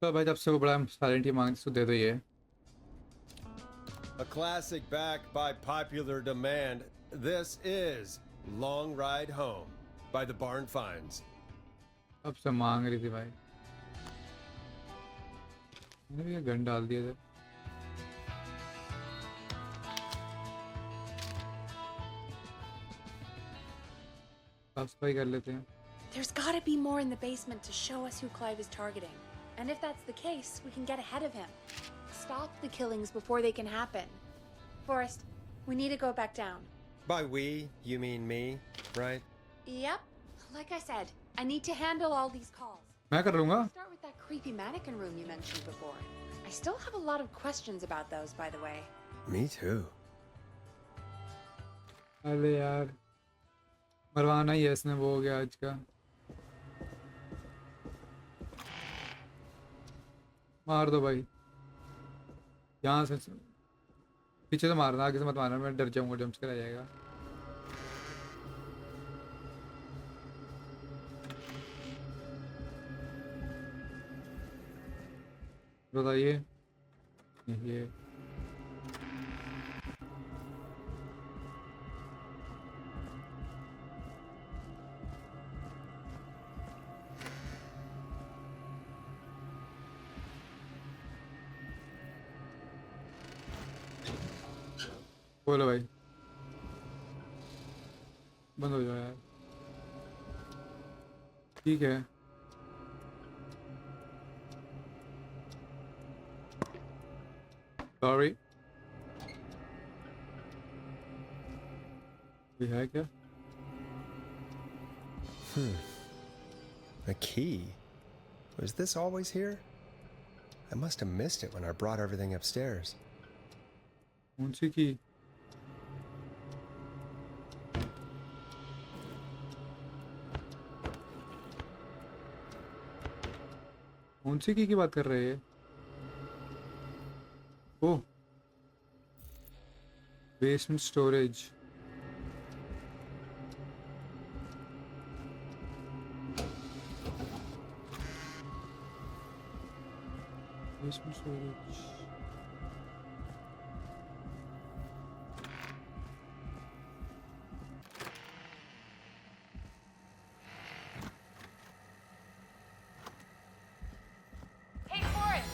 तो भाई जब से वो बड़ा साइलेंट ही मांग तो दे दो ये। A classic backed by popular demand. This is Long Ride Home by the Barn Finds. अब से मांग रही थी भाई। मैंने भी ये गन डाल दिया था। साफ सफाई कर लेते हैं। There's gotta be more in the basement to show us who Clive is targeting. And if that's the case, we can get ahead of him. Stop the killings before they can happen. Forrest, we need to go back down. By we, you mean me, right? Yep. Like I said, I need to handle all these calls. मैं कर लूँगा। Start with that creepy mannequin room you mentioned before. I still have a lot of questions about those, by the way. Me too. अरे यार मरवाना ही है इसने, वो हो गया आज का। मार दो भाई, यहाँ से पीछे से मारना, आगे से मत मारना, मैं डर जाऊंगा, जंप स्केयर आ जाएगा। बताइए ये बोलो भाई, बंद हो जाओ यार। ठीक है सॉरी। ये है क्या? A key? Was this always here? I must have missed it when I brought everything upstairs. कौन सी की? कौन सी की बात कर रहे हैं? Oh, basement storage. Basement storage. Hey, Forrest!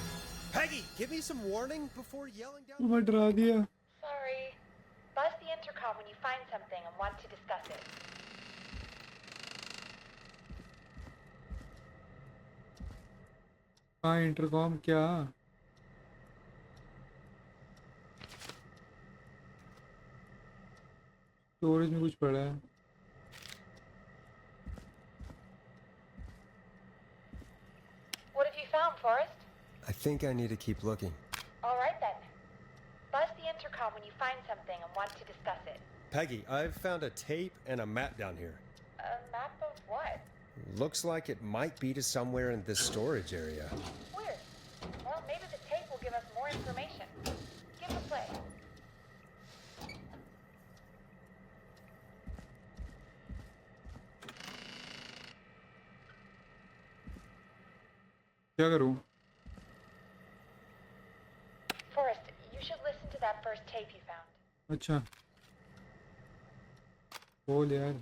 Peggy, give me some warning before yelling down. मैं डरा दिया। Sorry. Buzz the intercom when you find something and want to discuss it. हाँ इंटरकॉम क्या? स्टोरेज में कुछ पड़ा है। What have you found, Forrest? I think I need to keep looking. All right then. Buzz the intercom when you find something and want to discuss it. Peggy, I've found a tape and a map down here. A map of what? Looks like it might be to somewhere in this storage area. Weird. Well, maybe the tape will give us more information. Give it a play. क्या करूँ? Forrest, you should listen to that first tape you found. अच्छा बोल यार।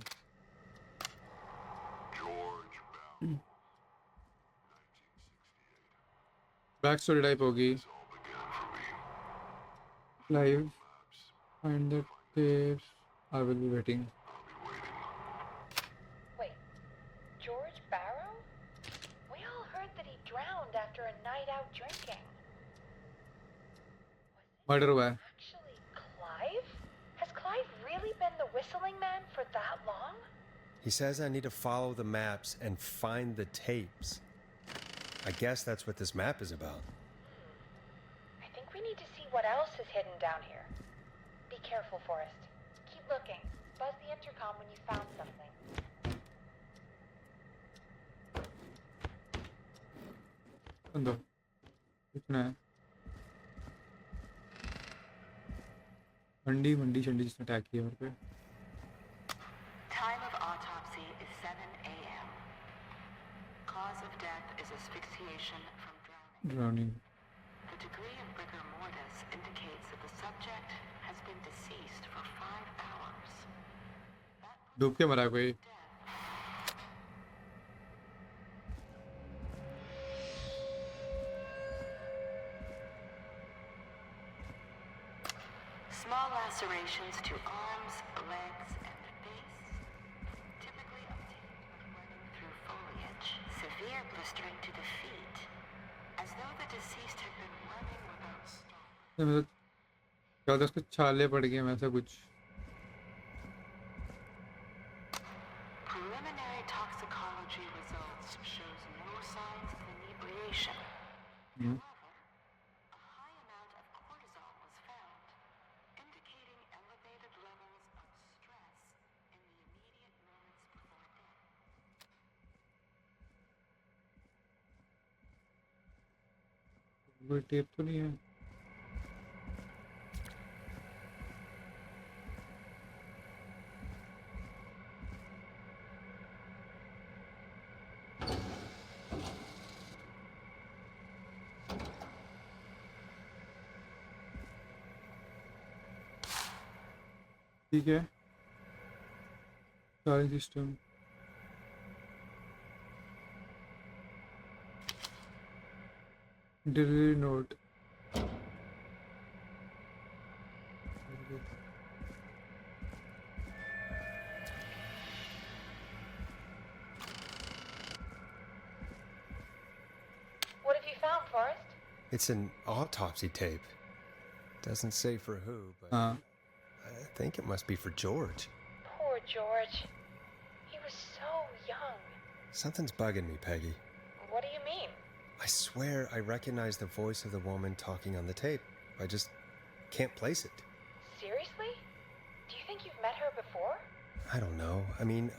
Back story type होगी। Live find the tapes, I will be waiting. Wait, George Barrow? We all heard that he drowned after a night out drinking. Murder हुआ है। Actually, Clive? Has Clive really been the whistling man for that long? He says I need to follow the maps and find the tapes. I guess that's what this map is about. I think we need to see what else is hidden down here. Be careful, Forrest. Keep looking. Buzz the intercom when you found something. अंदर कितना है? मंडी मंडी शंडी जिसने attack किया मेरे पे। Time of autopsy is 7 a.m. Cause of death is asphyxiation from drowning. Drowning. The degree of rigor mortis indicates that the subject has been deceased for 5 hours. डूब के मरा कोई? Small lacerations to arms, legs, and face, typically obtained by running through foliage. Severe blistering to the feet, as though the deceased had been running without stop. मतलब क्या होता है, उसको छाले पड़ गए वैसा कुछ? Preliminary toxicology results shows no signs of inebriation. Hmm, However, a high amount of cortisol was found, indicating elevated levels of stress in the immediate moments before death. कोई टेप तो नहीं है? ठीक है, सारे system. Delivery note. What have you found, Forrest? It's an autopsy tape. Doesn't say for who, but हाँ, I think it must be for George. Poor George. He was so young. Something's bugging me, Peggy. What do you mean? I swear I recognize the voice of the woman talking on the tape. I just can't place it. Seriously? Do you think you've met her before? I don't know. I mean,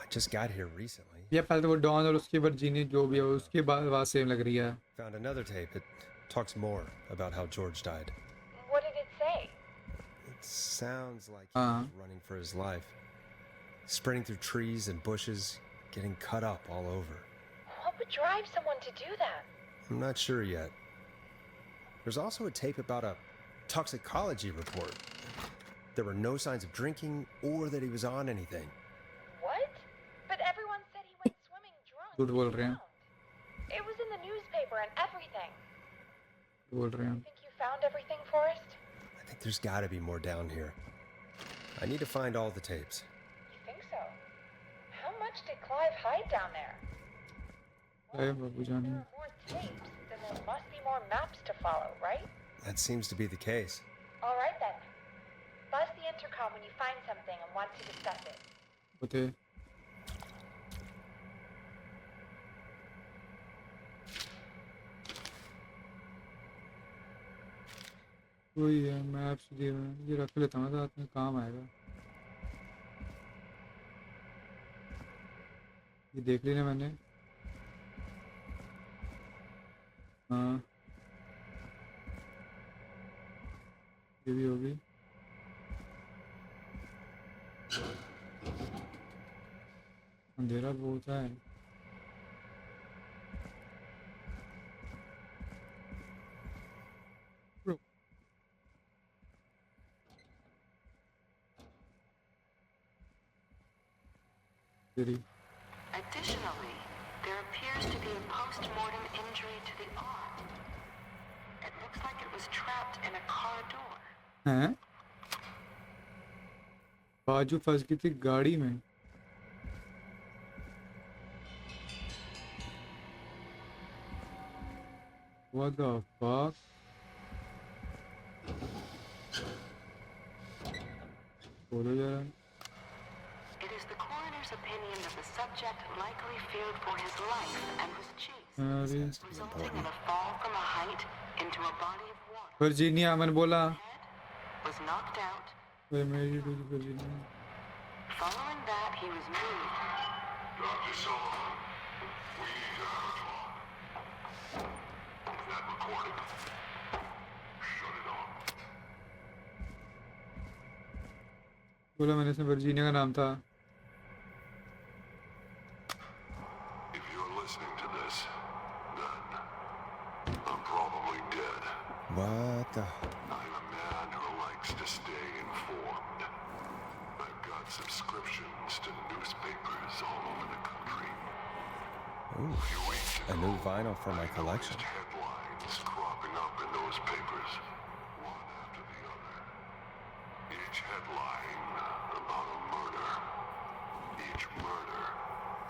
I just got here recently. ये पहले तो वो don और उसकी वर्जीनी जो भी है उसके बाद आवाज सेम लग रही है। Found another tape. It talks more about how George died. What did it say? It sounds like he was running for his life. Sprinting through trees and bushes, getting cut up all over. What would drive someone to do that? I'm not sure yet. There's also a tape about a toxicology report. There were no signs of drinking or that he was on anything. What? But everyone said he went swimming drunk. झूठ बोल and रहे हैं, drowned. It was in the newspaper and everything. बोल रहे हैं। Think you found everything, Forrest? I think there's got to be more down here. I need to find all the tapes. You think so? How much did Clive hide down there? अरे बाबू If जाने। there are more tapes, then there must be more maps to follow, right? That seems to be the case. All right then. Buzz the intercom when you find something and want to discuss it. होते वही है, maps दिए हुए हैं, ये रख लेता हूँ साथ में, काम आएगा। ये देख लेना मैंने। हाँ, ये भी होगी। अंधेरा बहुत है। तेरी Additionally, there appears to be a post-mortem injury to the arm. It looks like it was trapped in a car door. हैं? बाजू फंस गई थी गाड़ी में। What the fuck? बोलो जरा। It is the coroner's opinion that the subject likely feared for his life and was chased, अरे resulting in a fall from a height into a body of water. Virginia, मैंने बोला Head was knocked out. भाई मेरी Virginia. Following that, he was moved. Dr. Sullivan, we need to have a talk. That recording. Shut it off. बोला मैंने, इसमें Virginia का नाम था। If you're listening to this, then I'm probably dead. What the? I'm a man who likes to stay informed. I've got subscriptions to newspapers all over the country. Ooh, A few weeks a ago, new vinyl for my I collection. noticed headlines cropping up in those papers, one after the other. Each headline about a murder. Each murder,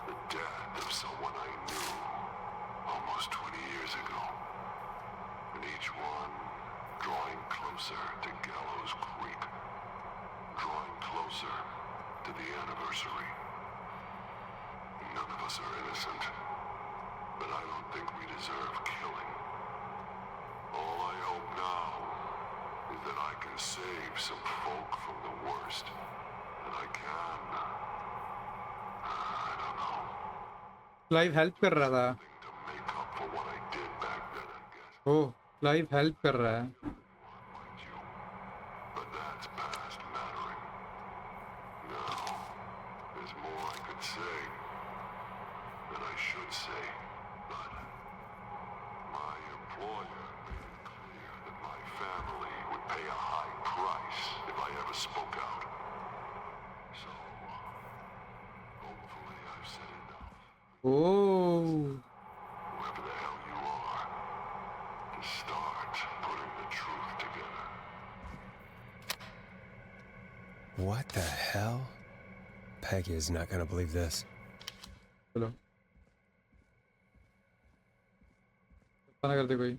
the death of someone I knew almost 20 years ago. And each one drawing closer to Gallows Creek. Drawing closer to the anniversary. None of us are innocent, but I don't think we deserve killing. All I hope now is that I can save some folk from the worst. And I can. I don't know. Clive help कर रहा था. Thing to make up for what I did back then, I guess. Oh Clive help कर रहा है. Mind you. But that's past mattering. Now, there's more I could say. That I should say. But my employer made it clear that my family would pay a high price if I ever spoke out. So, hopefully I've said enough. Oh Whoever the hell you are, to start putting the truth together. What the hell? Peggy is not gonna believe this. चलो मना करते कोई.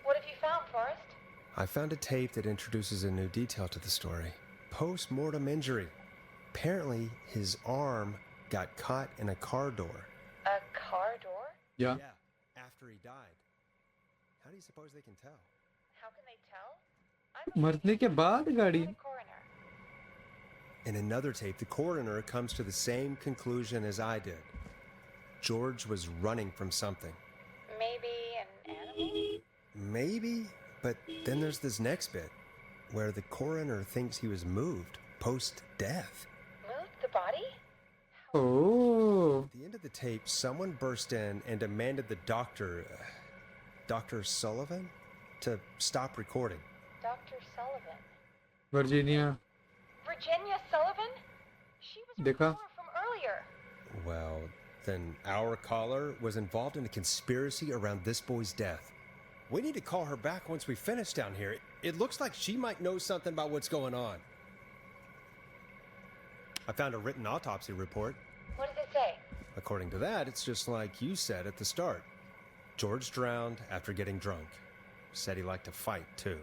What have you found, Forrest? I found a tape that introduces a new detail to the story. Post-mortem injury. Apparently, his arm got caught in a car door. A car door? या after he died. How do you suppose they can tell? How can they tell? I'm मरने के बाद गाड़ी. the coroner. In another tape, the coroner comes to the same conclusion as I did. George was running from something. Maybe an animal? Maybe, but then there's this next bit where the coroner thinks he was moved post-death. Moved the body? Oh At the end of the tape, someone burst in and demanded the doctor, Dr. Sullivan, to stop recording. Dr. Sullivan. Virginia. Virginia Sullivan? She was a देखा? reporter from earlier. Well, then our caller was involved in a conspiracy around this boy's death. We need to call her back once we finish down here. It looks like she might know something about what's going on. I found a written autopsy report. What does it say? According to that, it's just like you said at the start. George drowned after getting drunk. Said he liked to fight, too.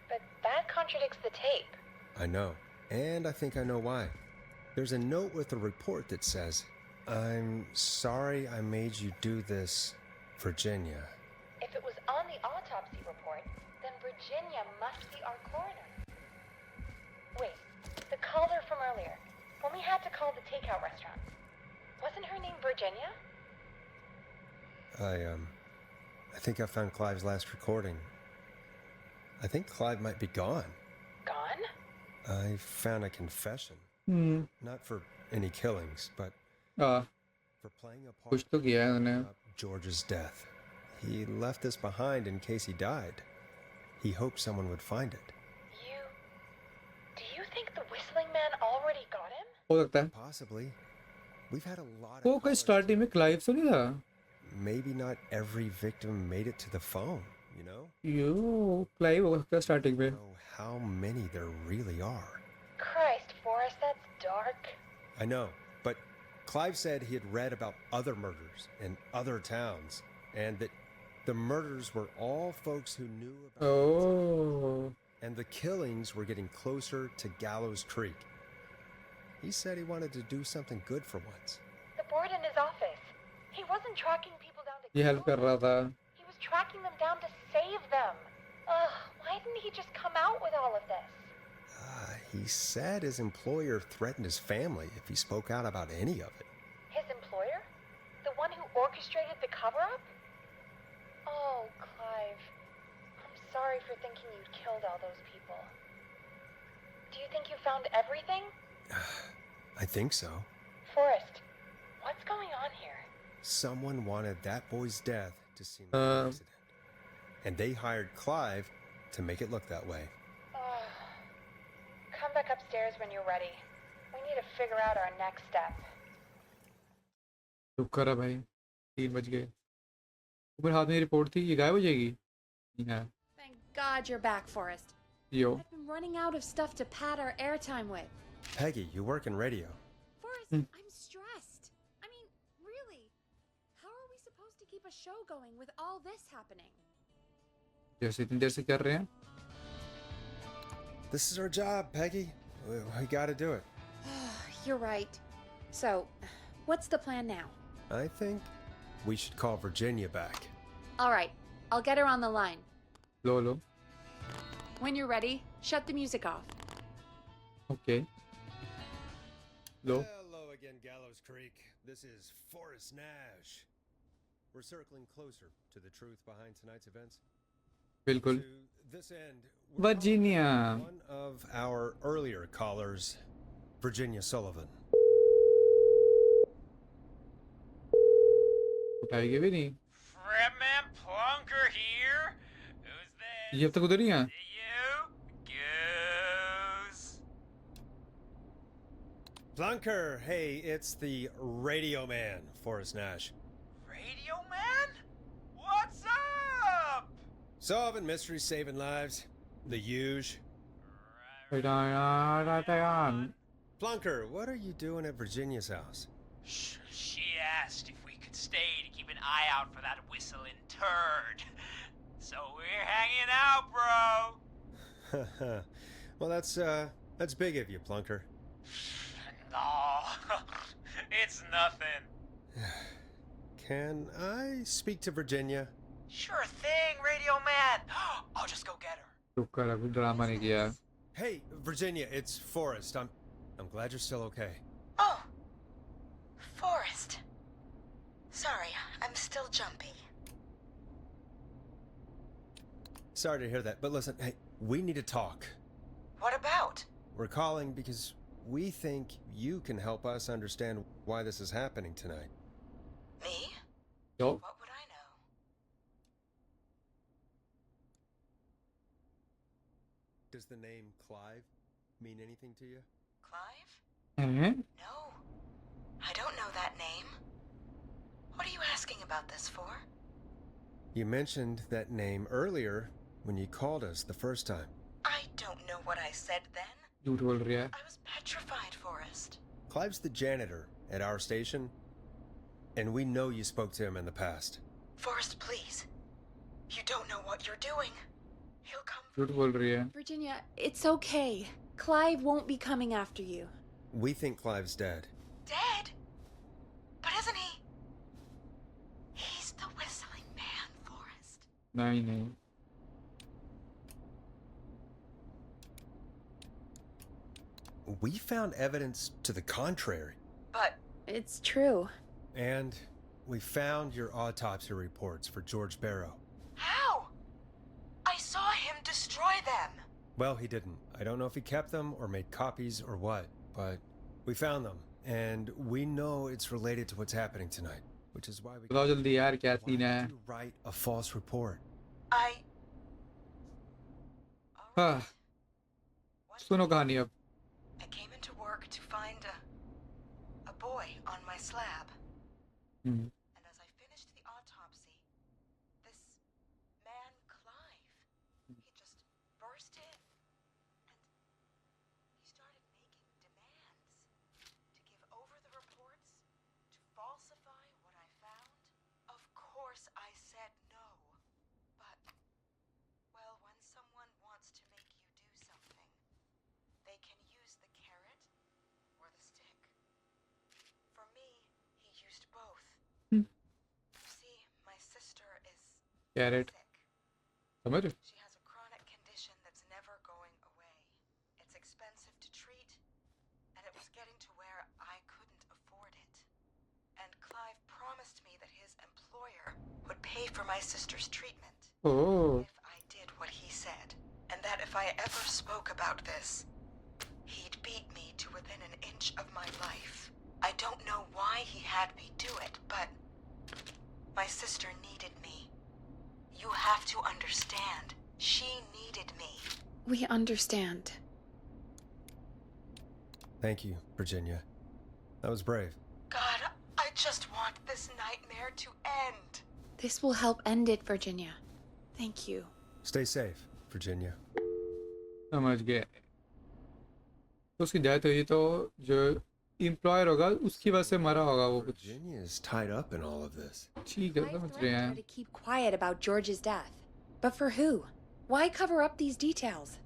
But that contradicts the tape. I know. And I think I know why. There's a note with the report that says, "I'm sorry I made you do this, Virginia." If it was on the autopsy report, then Virginia must be our coroner. Wait, the caller from earlier, when we had to call the takeout restaurant, wasn't her name Virginia? I think I found Clive's last recording. I think Clive might be gone. Gone? I found a confession. Hmm Not for any killings, but uh for playing a part कुछ तो किया है उसने. in George's death. He left this behind in case he died. He hoped someone would find it. Do you think the whistling man already got him? हो सकता है. Possibly. We've had a lot वो of कोई callers. Starting में Clive तो नहीं था. Maybe not every victim made it to the phone, you know? Yo Clive हो सकता है स्टार्टिंग में. Know how many there really are. Christ, Forrest, that's dark. I know, but Clive said he had read about other murders in other towns, and that the murders were all folks who knew about oh and the killings were getting closer to Gallows Creek. He said he wanted to do something good for once. The board in his office. He wasn't tracking people down to ये help कर kill रहा them. था. He was tracking them down to save them. Ugh, why didn't he just come out with all of this? He said his employer threatened his family if he spoke out about any of it. His employer? The one who orchestrated the cover-up? Oh, Clive. I'm sorry for thinking you'd killed all those people. Do you think you found everything? I think so. Forrest, what's going on here? Someone wanted that boy's death to seem like an accident. And they hired Clive to make it look that way. Oh. Come back upstairs when you're ready. We need to figure out our next step. चुप करा भाई 3 बज गए ऊपर हाथ में report थी ये गायब हो जाएगी नहीं है Thank God you're back, Forrest. Yo I've been running out of stuff to pad our airtime with. Peggy, you work in radio. Forrest, I'm stressed. I mean, really, how are we supposed to keep a show going with all this happening? जैसे इतनी देर से कर रहे हैं This is our job, Peggy. We gotta do it. You're right. So, what's the plan now? I think we should call Virginia back. All right, I'll get her on the line. Low low When you're ready, shut the music off. Okay low Hello again, Gallows Creek. This is Forrest Nash. We're circling closer to the truth behind tonight's events. बिल्कुल To this end, we're Virginia. calling one of our earlier callers, Virginia Sullivan. उठाएगी भी नहीं Fredman Plunker here. Who's this? ये अब तक उधर ही है You? Goose. Plunker, hey, it's the radio man, Forrest Nash. Radio man? What's up? Solving mysteries, saving lives. The huge. Plunker, what are you doing at Virginia's house? She asked if we could stay to keep an eye out for that whistling turd. So we're hanging out, bro. Well, that's big of you, Plunker. No, it's nothing. Can I speak to Virginia? Sure thing, radio man. I'll just go get her. चुप कर अभी drama नहीं किया Hey, Virginia, it's Forrest. I'm glad you're still okay. Oh, Forrest. Sorry, I'm still jumpy. Sorry to hear that, but listen, hey, we need to talk. What about? We're calling because we think you can help us understand why this is happening tonight. Me? Yo What would I know? Does the name Clive mean anything to you? Clive? हैं No. I don't know that name. What are you asking about this for? You mentioned that name earlier when you called us the first time. I don't know what I said then. झूठ बोल रही है I was petrified, Forrest. Clive's the janitor at our station, and we know you spoke to him in the past. Forrest, please. You don't know what you're doing. He'll come. झूठ बोल रही है Virginia, it's okay. Clive won't be coming after you. We think Clive's dead. Dead? But isn't he? He's the whistling man, Forrest. नहीं नहीं We found evidence to the contrary. But It's true. And we found your autopsy reports for George Barrow. how? I saw him destroy them. Well, he didn't. I don't know if he kept them or made copies or what, but we found them. And we know it's related to what's happening tonight, which is why we... बताओ जल्दी यार क्या Why scene did है you write a false report? I. हाँ One सुनो day, कहानी अब I came into work to find a boy on my slab. Hmm, And as I finished the autopsy, this man, Clive, he just burst in. And he started making demands to give over the reports, to falsify what I found. Of course I said no. But, well, when someone wants to make you do something, they can use the carrot or the stick. For me, he used both. Hmm. You see, my sister is carrot sick. समझ She has a chronic condition that's never going away. It's expensive to treat, and it was getting to where I couldn't afford it. And Clive promised me that his for my sister's treatment. Oh, If I did what he said, and that if I ever spoke about this, he'd beat me to within an inch of my life. I don't know why he had me do it, but my sister needed me. You have to understand. She needed me. We understand. Thank you, Virginia. That was brave. God, I just want this nightmare to end. This will help end it, Virginia. Thank you. Stay safe, Virginia. समझ गए। तो उसकी death हुई तो जो employer होगा उसकी वजह से मरा होगा वो कुछ। Virginia is tied up in all of this. ठीक है, I समझ रहे threatened her हैं। to keep quiet about George's death. But for who? Why cover up these details?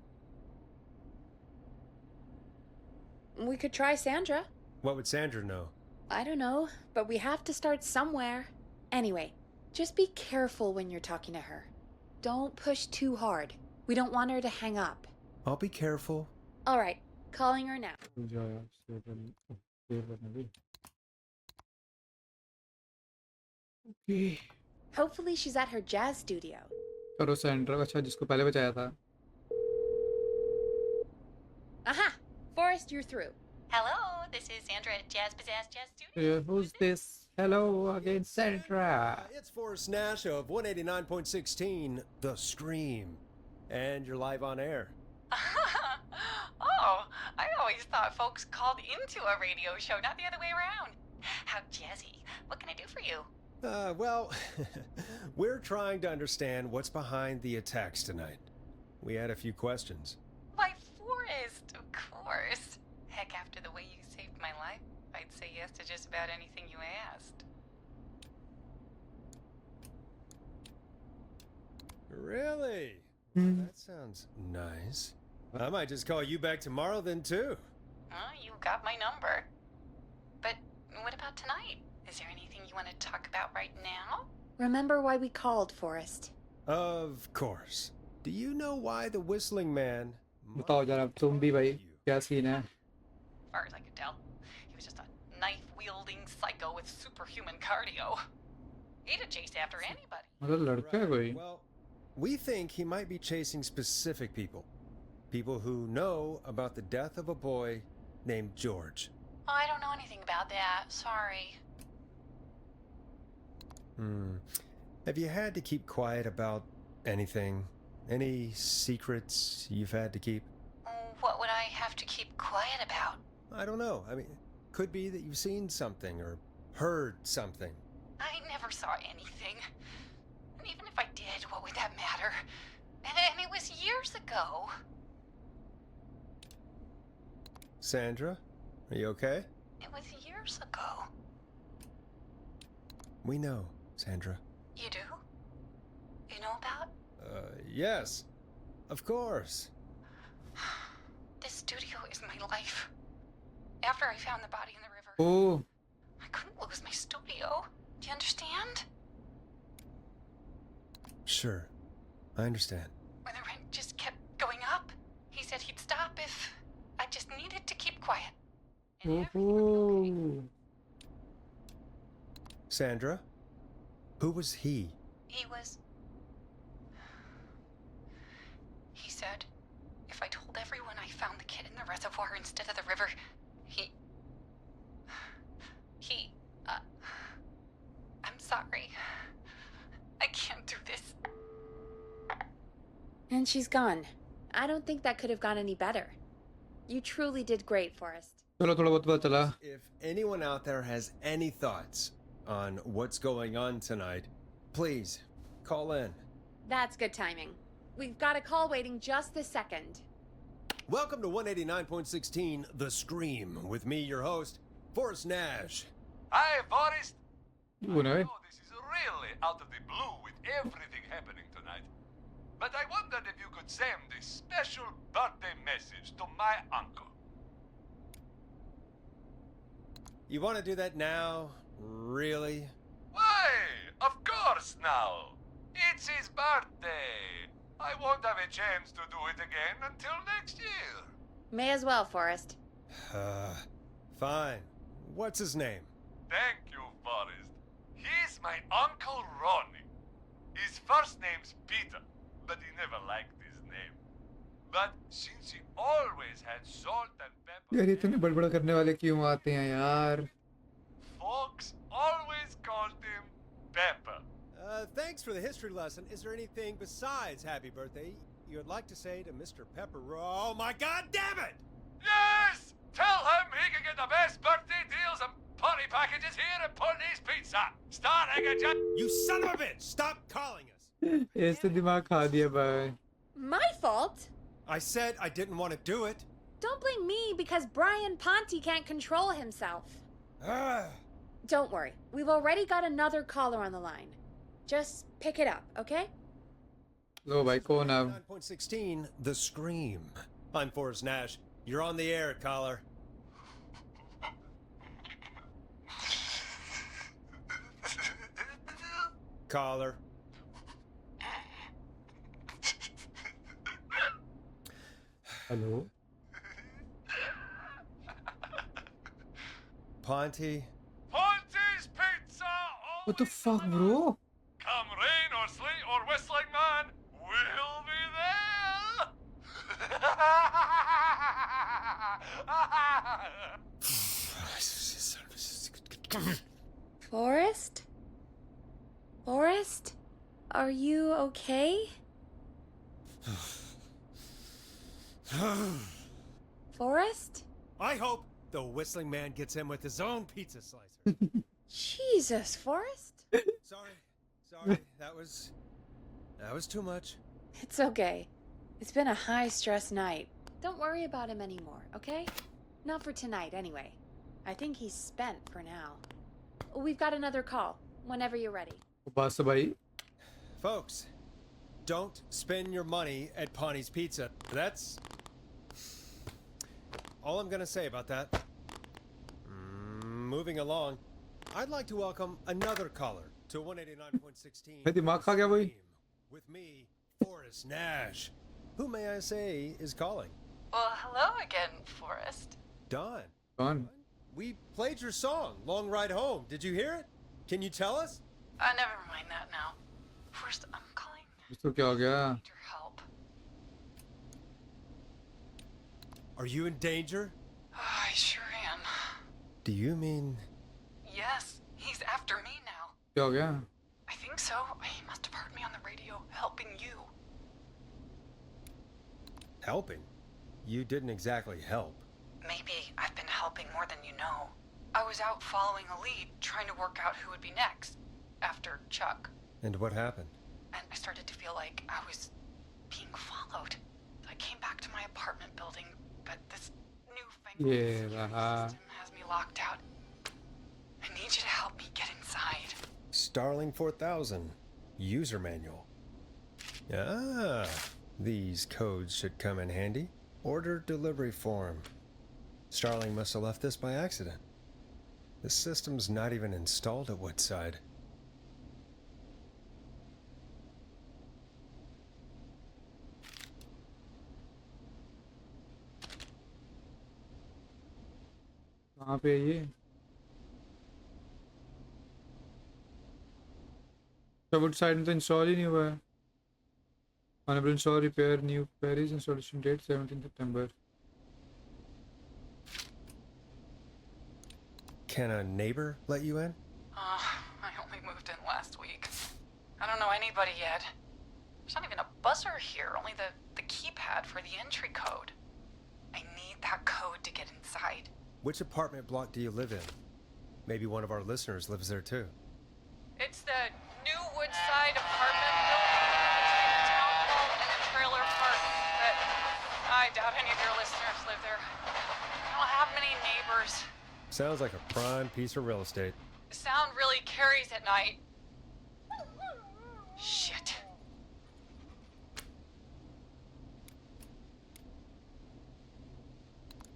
We could try Sandra. What would Sandra know? I don't know, but we have to start somewhere. Anyway, just be careful when you're talking to her. Don't push too hard. We don't want her to hang up. I'll be careful. All right, calling her now. Okay. Hopefully she's at her jazz studio. करो centre, अच्छा जिसको पहले बचाया था। Aha! Forrest, you're through. Hello, this is Sandra at Jazz Pizzazz Jazz Studio. Who's this? Hello again, Sandra. It's Forrest Nash of 189.16, The Scream. And you're live on air. Oh, I always thought folks called into a radio show, not the other way around. How jazzy. What can I do for you? Well, we're trying to understand what's behind the attacks tonight. We had a few questions. Why, Forrest, of course. Heck, after the way you saved my life, I'd say yes to just about anything you asked. Really? That sounds nice. I might just call you back tomorrow then, too. You got my number. But what about tonight? Is there anything you want to talk about right now? Remember why we called, Forrest. Of course. Do you know why the Whistling Man... बताओ जरा तुम भी भाई क्या scene है? As far as I could tell, he was just a knife-wielding psycho with superhuman cardio. He'd have chased after anybody. मतलब लड़का है कोई? Well, we think he might be chasing specific people. People who know about the death of a boy named George. Oh, I don't know anything about that. Sorry. Have you had to keep quiet about anything? Any secrets you've had to keep? What would I have to keep quiet about? I don't know. I mean, could be that you've seen something or heard something. I never saw anything. And even if I did, what would that matter? And it was years ago. Sandra, are you okay? It was years ago. We know, Sandra. You do? You know about? Yes. Of course. This studio is my life. After I found the body in the river, Oh, I couldn't lose my studio. Do you understand? Sure. I understand. When the rent just kept going up, he said he'd stop if I just needed to keep quiet. And everything would be okay. oh. Sandra? Who was he? He was... He said, if I told everyone I found the kid in the reservoir instead of the river, he... I'm sorry. I can't do this. And she's gone. I don't think that could have gone any better. You truly did great, Forrest. चलो थोड़ा बहुत पता चला। If anyone out there has any thoughts on what's going on tonight, please call in. That's good timing. We've got a call waiting just this second. Welcome to 189.16 The Scream with me, your host, Forrest Nash. Hi, Forrest. वो ना I know this is really out of the blue with everything happening tonight. But I wondered if you could send a special birthday message to my uncle. You want to do that now? Really? Why? Of course now. It's his birthday. I won't have a chance to do it again until next year. May as well, Forrest. Fine. What's his name? Thank you, Forrest. He's my Uncle Ronnie. first name's Peter, but he never liked his name. But since he always had salt and pepper, यार इतने बड़बड़ करने वाले क्यों आते हैं यार? folks always called him Pepper. Thanks for the history lesson. Is there anything besides happy birthday you would like to say to Mr. Pepper? Oh my God, damn it! Yes! Tell him he can get the best birthday deals and party packages here at Putney's Pizza. Starting at just... You son of a bitch! Stop calling us! ऐसे दिमाग खा दिया भाई. My fault? I said I didn't want to do it. Don't blame me because Brian Ponte can't control himself. Ah. Don't worry. We've already got another caller on the line. Just pick it up, okay? लो भाई कौन अब? 9.16, The Scream. I'm Forrest Nash. You're on the air, caller. Caller. Hello. Ponte. Ponte's Pizza! What the fuck, bro? Come rain or sleet or whistling man, we'll be there! Forrest? Forrest? Are you okay? Forrest? I hope the whistling man gets in with his own pizza slicer. Jesus, Forrest? Sorry. That was too much. It's okay. It's been a high-stress night. Don't worry about him anymore, okay? Not for tonight, anyway. I think he's spent for now. We've got another call, whenever you're ready. बस भाई. Folks, don't spend your money at Ponte's Pizza. That's all I'm gonna say about that. Moving along, I'd like to welcome another caller to 189.16. मैं दिमाग खा गया भाई. With me, Forrest Nash. Who may I say is calling? Well, hello again, Forrest. Don. कौन? We played your song, Long Ride Home. Did you hear it? Can you tell us? Never mind that now. First, I'm calling. इसको क्या हो गया? Need your help. Are you in danger? I sure am. Do you mean... Yes, he's after me now. क्या हो गया? I think so. He must have heard me on the radio helping you. helping? You didn't exactly help. Maybe I've been helping more than you know. I was out following a lead, trying to work out who would be next, after Chuck. And what happened? And I started to feel like I was being followed. I came back to my apartment building, but this newfangled security system has me locked out. I need you to help me get inside. Starling 4000. User manual. Ah, these codes should come in handy. Order delivery form. Starling must have left this by accident. The system's not even installed at Woodside. कहाँ पे है ये? Woodside में तो install ही नहीं हुआ है. Unable install repair new Paris installation date 17 September. Can a neighbor let you in? I only moved in last week. I don't know anybody yet. There's not even a buzzer here, only the keypad for the entry code. I need that code to get inside. Which apartment block do you live in? Maybe one of our listeners lives there too. It's the new Woodside apartment building between the town hall and a trailer park, but I doubt any of your listeners live there. I don't have many neighbors. Sounds like a prime piece of real estate. The sound really carries at night. Shit.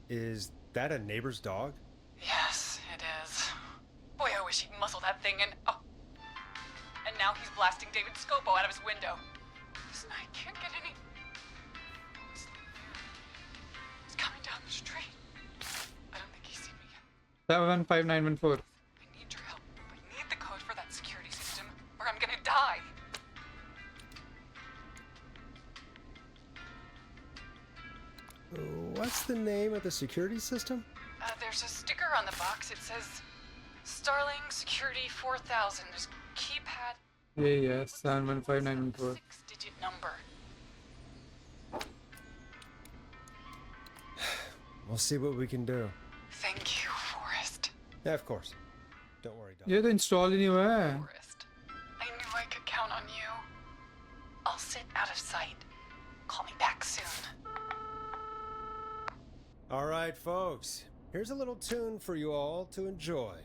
Is that a neighbor's dog? Yes, it is. Boy, I wish he'd muzzle that thing and... Oh. And now he's blasting David Scopo out of his window. This night can't get any... He's coming down the street. I don't think he's seen me yet. 715914. I need your help. I need the code for that security system, or I'm gonna die. What's the name of the security system? There's a sticker on the box. It says Starling Security 4000. There's keypad. Yeah, 715914. 6-digit number. We'll see what we can do. Thank you, Forrest. Yeah, of course. Don't worry, Doc. ये तो install ही नहीं हुआ है. Forrest, I knew I could count on you. I'll sit out of sight. Call me back soon. All right, folks. Here's a little tune for you all to enjoy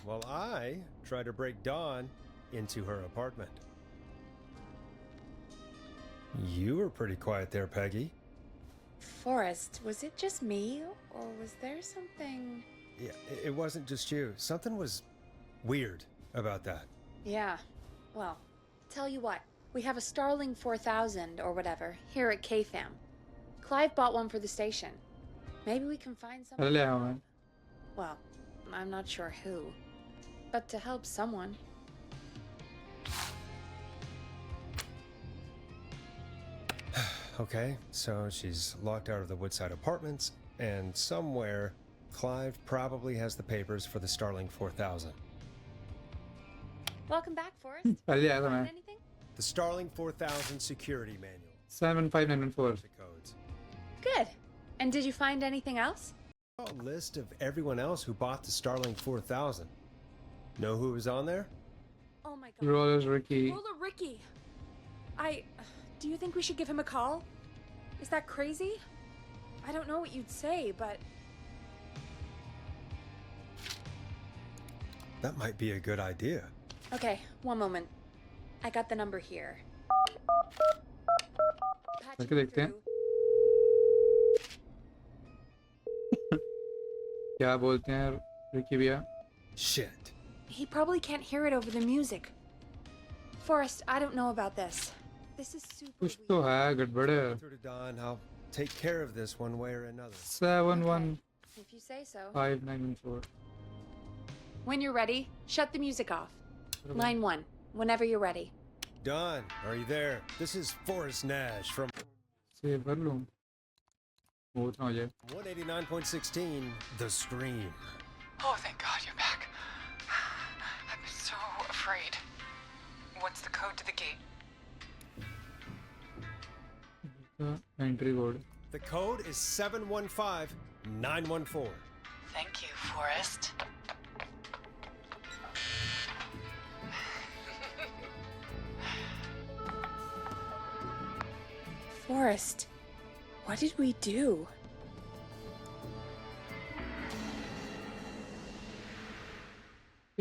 while I try to break Dawn into her apartment. You were pretty quiet there, Peggy. Forrest, was it just me, or was there something? Yeah, it wasn't just you. Something was weird about that. Yeah. Well, tell you what, we have a Starling 4000 or whatever here at KFAM. Clive bought one for the station. Maybe we can find अरे someone. ले आओ मैं. Well, I'm not sure who, but to help someone. Okay, so she's locked out of the Woodside Apartments, and somewhere Clive probably has the papers for the Starling 4000. Welcome back, Forrest. पहले आया था Find मैं. anything? The Starling 4000 security manual. 75914. The codes. Good. And did you find anything else? A list of everyone else who bought the Starling 4000. Know who was on there? Oh my God. Rollers Ricky. Roller Ricky. Do you think we should give him a call? Is that crazy? I don't know what you'd say, but That might be a good idea. okay, one moment. I got the number here. Patching करके देखते हैं. through. क्या बोलते हैं Ricky भैया? Shit. He probably can't hear it over the music. Forrest, I don't know about this. This is super कुछ तो weird. है गड़बड़ है. Through to Don, I'll take care of this one way or another. 71594. If you say so. When you're ready, shut the music off. Line 1, whenever you're ready. Don, are you there? This is Forrest Nash from save कर लूँ. वो उतना हो जाए. 189.16 The Scream. Oh, thank God you're back. I'm so afraid. What's the code to the gate? Entry code. The code is 715914. Thank you, Forrest. Forrest, what did we do?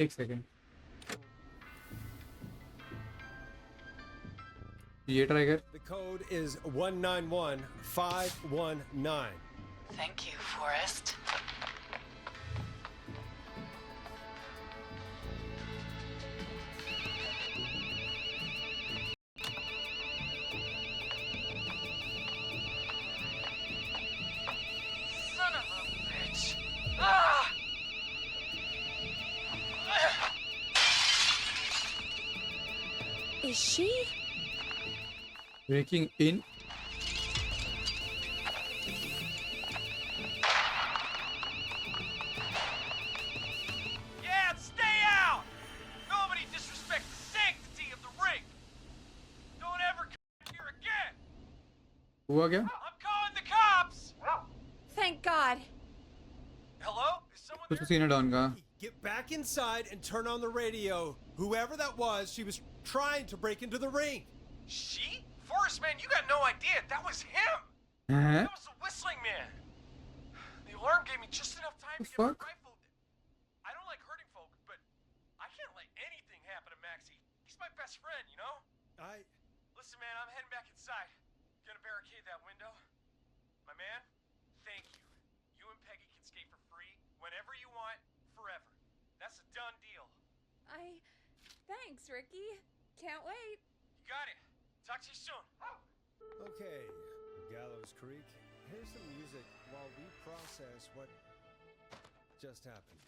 एक second. ये try कर. The code is 191519. Thank you, Forrest. Son of a bitch. Ah! Is she? Breaking in. Yeah, stay out! Nobody disrespect the sanctity of the ring! Don't ever come here again! हुआ क्या? I'm calling the cops! Thank God. Hello? Is someone कुछ there? Scene है don का. Get back inside and turn on the radio. Whoever that was, she was trying to break into the ring. She? Forrest, man, you got no idea. That was him! हैं? That was the whistling man! The alarm gave me just enough time The to get my fuck? rifle. I don't like hurting folk, but I can't let anything happen to Maxie. He's my best friend, you know? Listen, man, I'm heading back inside. Gonna barricade that window. My man, thank you. You and Peggy can skate for free whenever you want, forever. That's a done deal. Thanks, Ricky. Can't wait. You got it. Talk to you soon. Okay, Gallows Creek. Here's some music while we process what just happened.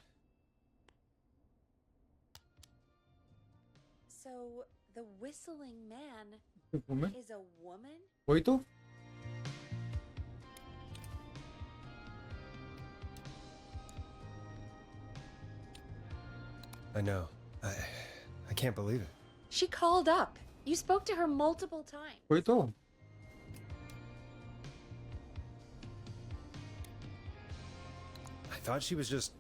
So, the whistling man woman? is a woman? वही तो. I know. I can't believe it. She called up. You spoke to her multiple times. वही तो. I thought she was just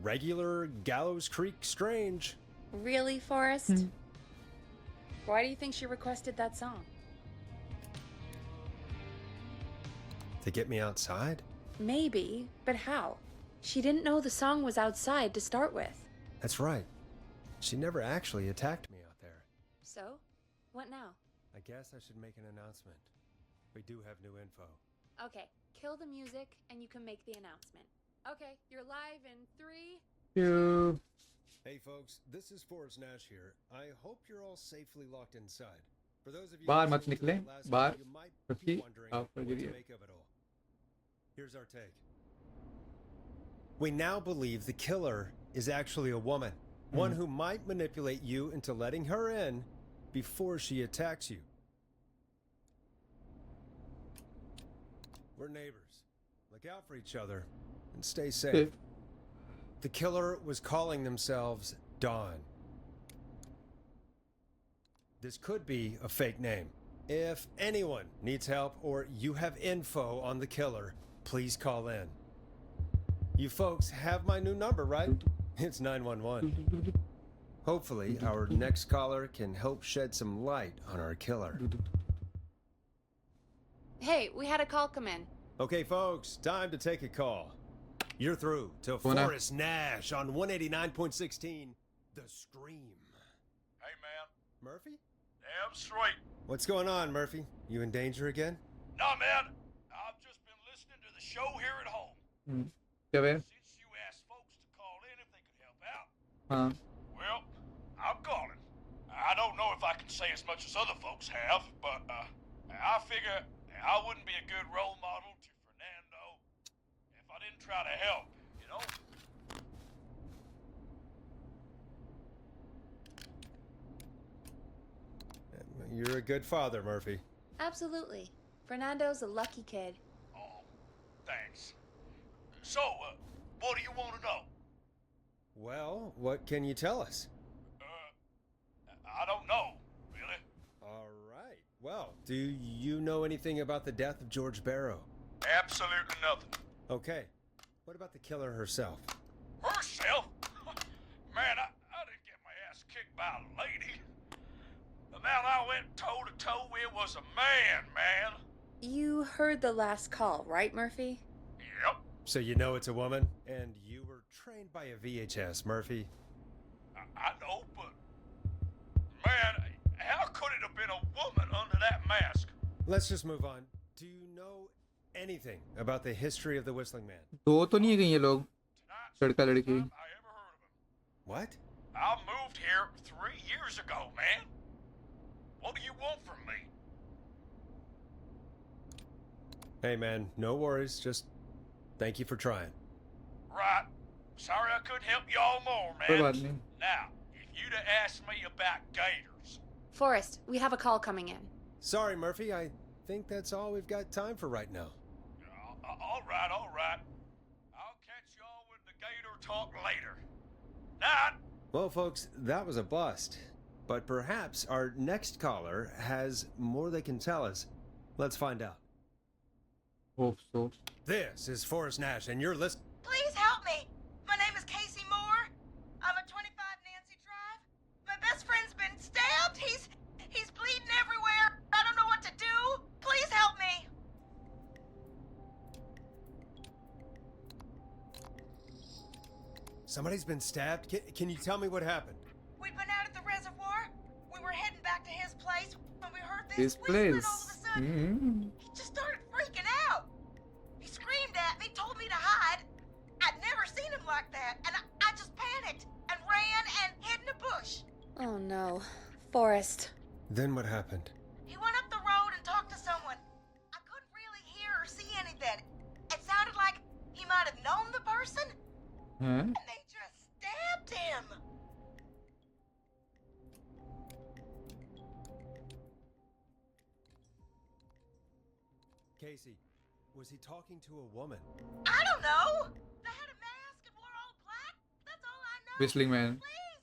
regular Gallows Creek Strange. Really, Forrest? Why do you think she requested that song? To get me outside? Maybe, but how? She didn't know the song was outside to start with. That's right. She never actually attacked me out there. So, what now? I guess I should make an announcement. We do have new info. Okay, kill the music and you can make the announcement. Okay, you're live in 3. You. Hey folks, this is Forrest Nash here. I hope you're all safely locked inside. For those of you बाहर who मत listened to निकलें, the last बाहर one, you might रखिए, be wondering आप what कर to दीजिए. make of it all. Here's our take. We now believe the killer is actually a woman, one who might manipulate you into letting her in before she attacks you. We're neighbors. Look out for each other and stay safe. Okay. The killer was calling themselves Dawn. This could be a fake name. If anyone needs help or you have info on the killer, please call in. You folks have my new number, right? It's 911. Hopefully, our next caller can help shed some light on our killer. Hey, we had a call come in. Okay, folks, time to take a call. You're through to Wanna- Forrest Nash on 189.16, The Scream. Hey, man. Murphy? Damn straight. What's going on, Murphy? You in danger again? Nah, man. I've just been listening to the show here at home. क्या वे? Since you asked folks to call in if they could help out, हाँ. well, I'm calling. I don't know if I can say as much as other folks have, but I figure I wouldn't be a good role model to Fernando if I didn't try to help, you know? You're a good father, Murphy. Absolutely. Fernando's a lucky kid. Oh, thanks. So, what do you want to know? Well, what can you tell us? I don't know, really. All right. Well, do you know anything about the death of George Barrow? Absolutely nothing. Okay. What about the killer herself? Herself? Man, I didn't get my ass kicked by a lady. The man I went toe-to-toe with was a man. You heard the last call, right, Murphy? Yep. So you know it's a woman? And you were trained by a VHS, Murphy. I know, but... Man, how could it have been a woman under that mask? Let's just move on. Do you know anything about the history of the Whistling Man? दो तो नहीं है कहीं ये लोग. Tonight's लड़का the first लड़की. time I ever heard of him. What? I moved here 3 years ago, man. What do you want from me? Hey, man, no worries. Just thank you for trying. Right. Sorry I couldn't help y'all more, कोई man. बात नहीं. Now, if you'd have asked me about gators... Forrest, we have a call coming in. Sorry, Murphy. I think that's all we've got time for right now. All right. I'll catch y'all with the gator talk later. Night. Well, folks, that was a bust. But perhaps our next caller has more they can tell us. Let's find out. Hope so. This is Forrest Nash, and you're listening. Please help me. My name is Casey Moore. I'm at 25 Nancy Drive. My best friend's been stabbed. He's bleeding everywhere. I don't know what to do. Please help me. Somebody's been stabbed? Can you tell me what happened? We'd been out at the reservoir. We were heading back to his place when we heard This this whistling place. all of a sudden. He just started freaking out. He screamed at me, told me to hide. I'd never seen him like that, and I just panicked and ran and hid in a bush. Oh no. Forrest. Then what happened? He went up the road and talked to someone. I couldn't really hear or see anything. It sounded like he might have known the person, हाँ? and they just stabbed him. Casey, was he talking to a woman? I don't know. They had a mask and wore all black. That's all I know. Whistling Man. Please,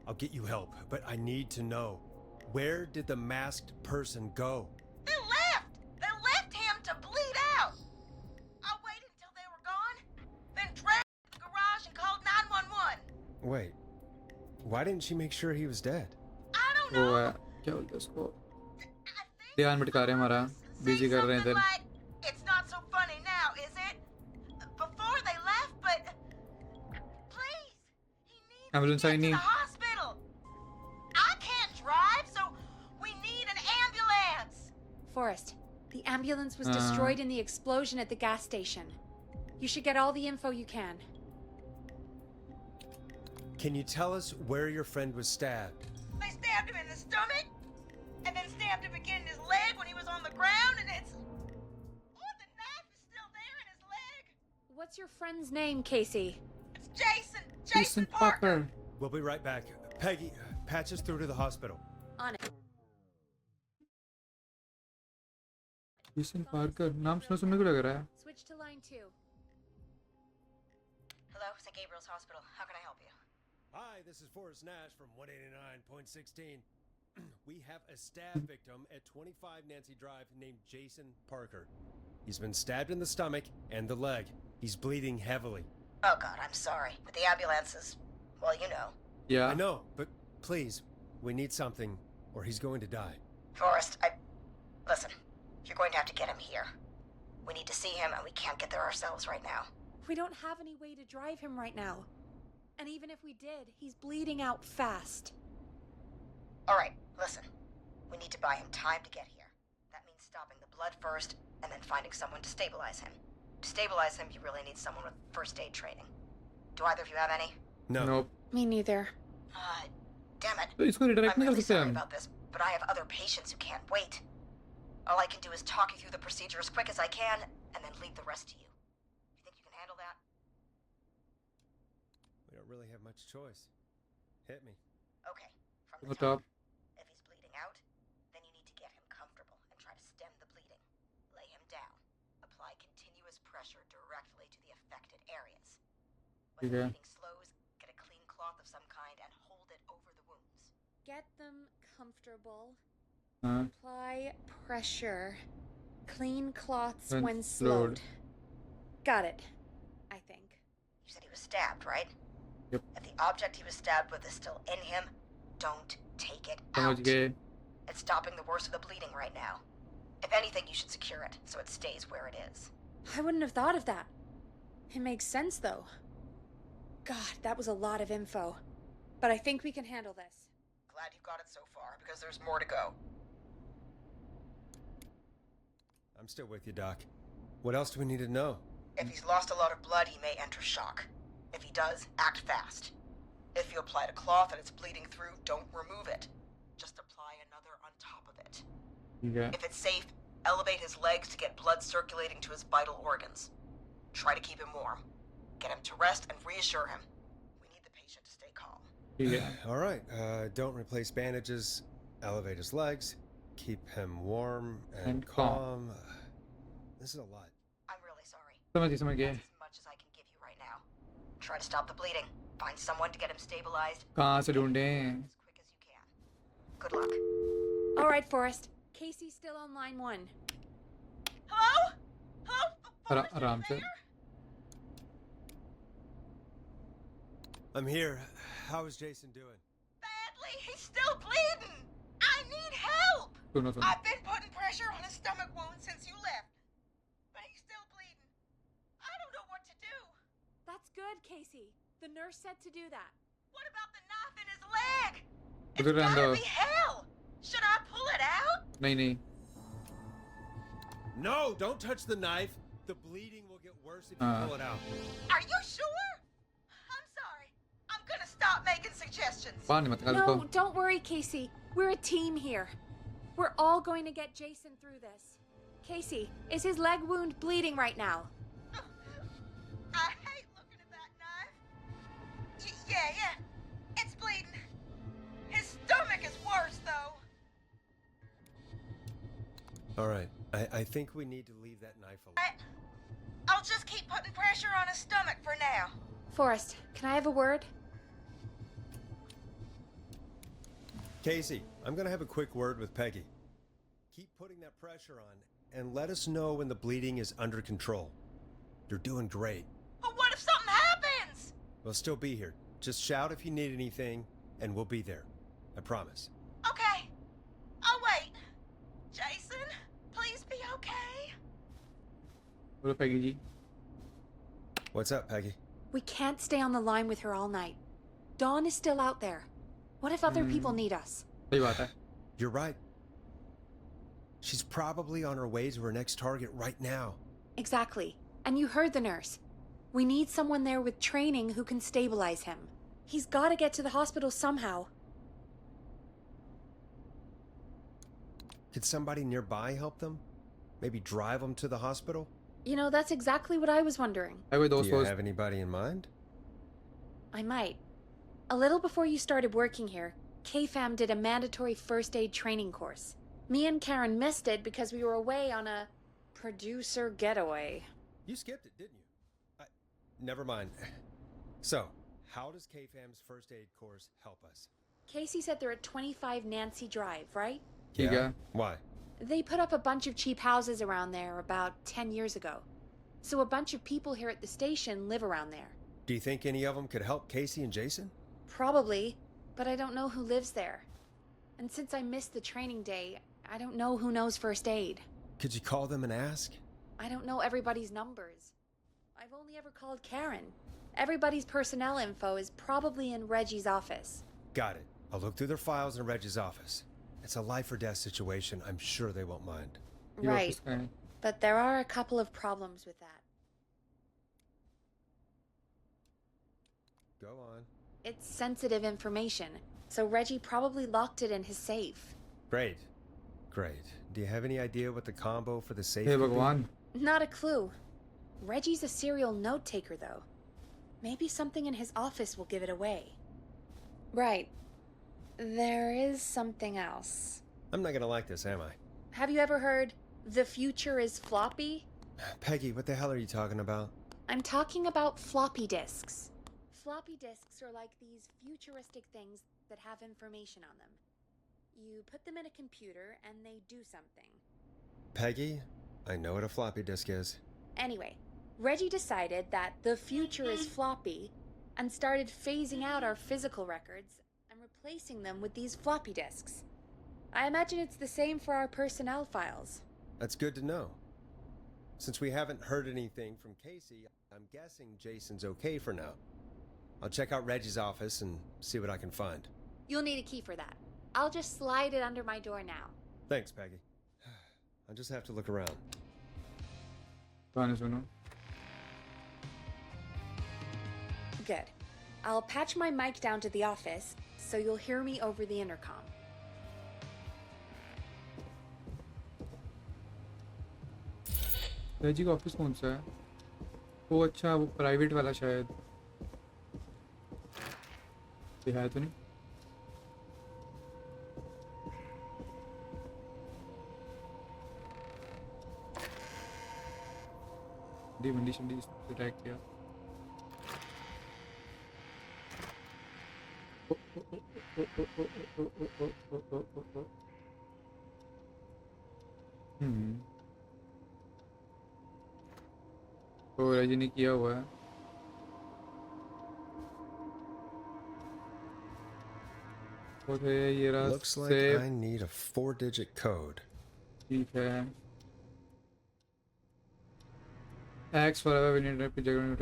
I'll get you help, but I need to know. Where did the masked person go? They left! They left him to bleed out! I waited until they were gone, then dragged him to the garage and called 911. Wait, why didn't she make sure he was dead? I don't वो know. है क्या बोलते हैं उसको I think ध्यान भटका रहे हैं हमारा say बिजी कर रहे हैं something इधर like, it's not so funny now, is it? Before they left, but please, he needs Ambulance to get I to नहीं the hospital. I can't drive, so we need an ambulance. Forrest, the ambulance was destroyed in the explosion at the gas station. You should get all the info you can. Can you tell us where your friend was stabbed? They stabbed him in the stomach, and then stabbed him again in his leg when he was on the ground, and it's... Oh, the knife is still there in his leg. What's your friend's name, Casey? It's Jason Parker. We'll be right back. Peggy, patch us through to the hospital. On it. Jason Parker नाम सुनने को लग रहा है Switch to line 2. Hello, St. Gabriel's Hospital. How can I help you? Hi, this is Forrest Nash from 189.16. We have a stab victim at 25 Nancy Drive named Jason Parker. He's been stabbed in the stomach and the leg. He's bleeding heavily. Oh, God, I'm sorry. But the ambulance is... Well, you know. या I know, but please, we need something or he's going to die. Forrest, Listen, you're going to have to get him here. We need to see him, and we can't get there ourselves right now. We don't have any way to drive him right now. And even if we did, he's bleeding out fast. All right, listen. We need to buy him time to get here. That means stopping the blood first, and then finding someone to stabilize him. To stabilize him, you really need someone with first aid training. Do either of you have any? No. Nope Me neither. Damn it. तो इसको redirect I'm नहीं कर really सकते sorry हम about this, but I have other patients who can't wait. All I can do is talk you through the procedure as quick as I can, and then leave the rest to you. You think you can handle that? We don't really have much choice. Hit me. Okay, from the वो top. Top If he's bleeding out, then you need to get him comfortable and try to stem the bleeding. Lay him down. Apply continuous pressure directly to the affected areas. When the Okay. bleeding slows, get a clean cloth of some kind and hold it over the wounds. Get them comfortable. हाँ Apply pressure. Clean cloths When when slowed. slowed. Got it. I think. You said he was stabbed, right? Yep. If the object he was stabbed with is still in him, don't take it समझ out. गए It's stopping the worst of the bleeding right now. If anything, you should secure it so it stays where it is. I wouldn't have thought of that. It makes sense, though. God, that was a lot of info. But I think we can handle this. Glad you got it so far, because there's more to go. I'm still with you, Doc. What else do we need to know? If he's lost a lot of blood, he may enter shock. If he does, act fast. If you applied a cloth and it's bleeding through, don't remove it. Just apply another on top of it. ठीक है If it's safe, elevate his legs to get blood circulating to his vital organs. Try to keep him warm. Get him to rest and reassure him. We need the patient to stay calm. ठीक है All right. Don't replace bandages. Elevate his legs. Keep him warm and And calm. calm. This is a lot. I'm really sorry. समझ गए That's as much as I can give you right now. Try to stop the bleeding. Find someone to get him stabilized. कहाँ से ढूंढें As quick as you can. Good luck. All right, Forrest. Casey's still on line 1. Hello? Hello? Forrest, are you आराम से there? I'm here. How is Jason doing? Badly. He's still bleeding. I need help. सुनो सुनो I've been putting pressure on his stomach wound since you left. But he's still bleeding. I don't know what to do. That's good, Casey. The nurse said to do that. What about the knife in his leg? उधर It's रहने gotta दो be hell. Should I pull it out? नहीं नहीं No, don't touch the knife. The bleeding will get worse if you pull it out. Are you sure? I'm sorry. I'm gonna stop making suggestions. पानी मत कर No, उसको don't worry, Casey. We're a team here. We're all going to get Jason through this. Casey, is his leg wound bleeding right now? I hate looking at that knife. Yeah. It's bleeding. His stomach is worse, though. All right. I think we need to leave that knife alone. I'll just keep putting pressure on his stomach for now. Forrest, can I have a word? Casey, I'm gonna have a quick word with Peggy. Keep putting that pressure on and let us know when the bleeding is under control. You're doing great. But what if something happens? We'll still be here. Just shout if you need anything, and we'll be there. I promise. Okay. I'll wait. Jason, please be okay. बोलो पैगी जी. What's up, Peggy? We can't stay on the line with her all night. Dawn is still out there. What if other people need us? सही बात है. You're right. She's probably on her way to her next target right now. Exactly. And you heard the nurse. We need someone there with training who can stabilize him. He's got to get to the hospital somehow. Could somebody nearby help them? Maybe drive them to the hospital? You know, that's exactly what I was wondering. है कोई Do दोस्त you वोस्त? have anybody in mind? I might. A little before you started working here, KFAM did a mandatory first aid training course. Me and Karen missed it because we were away on a producer getaway. You skipped it, didn't you? Never mind. So, how does KFAM's first aid course help us? Casey said they're at 25 Nancy Drive, right? ठीक है. Why? They put up a bunch of cheap houses around there about 10 years ago. So a bunch of people here at the station live around there. Do you think any of them could help Casey and Jason? Probably, but I don't know who lives there. And since I missed the training day, I don't know who knows first aid. Could you call them and ask? I don't know everybody's numbers. I've only ever called Karen. Everybody's personnel info is probably in Reggie's office. Got it. I'll look through their files in Reggie's office. It's a life or death situation. I'm sure they won't mind. ये Right, वापस करें. but there are a couple of problems with that. Go on. It's sensitive information, so Reggie probably locked it in his safe. Great. Great. Do you have any idea what the combo for the safe hey could be? भगवान. Not a clue. Reggie's a serial note taker, though. Maybe something in his office will give it away. Right. There is something else. I'm not gonna like this, am I? Have you ever heard, the future is floppy? Peggy, what the hell are you talking about? I'm talking about floppy disks. Floppy disks are like these futuristic things that have information on them. You put them in a computer and they do something. Peggy, I know what a floppy disk is. Anyway, Reggie decided that the future is floppy and started phasing out our physical records and replacing them with these floppy disks. I imagine it's the same for our personnel files. That's good to know. Since we haven't heard anything from Casey, I'm guessing Jason's okay for now. I'll check out Reggie's office and see what I can find. You'll need a key for that. I'll just slide it under my door now. Thanks, Peggy. I'll just have to look around. गाने सुनो. Good. I'll patch my mic down to the office, so you'll hear me over the intercom. रेजी का office कौन सा है? वो अच्छा, वो private वाला शायद. ये है तो नहीं. डी मंडी शंडी अटैक किया. तो रेजी ने किया हुआ है. ये रहा Looks like save. I need a 4-digit code. ठीक है. X forever we need to juggle with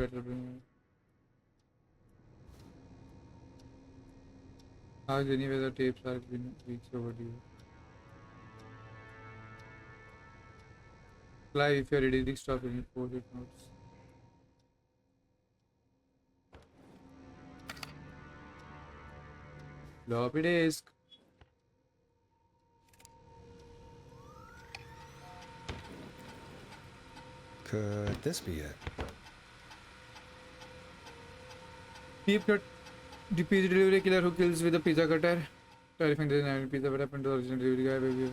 Ask anyway the tapes are been weeks overdue. Live if you're ready, this stuff in 4-digit notes. Floppy disk. Could this be it? Keep your the pizza delivery killer who kills with a pizza cutter. Terrifying there's an pizza what happened to the original delivery guy baby.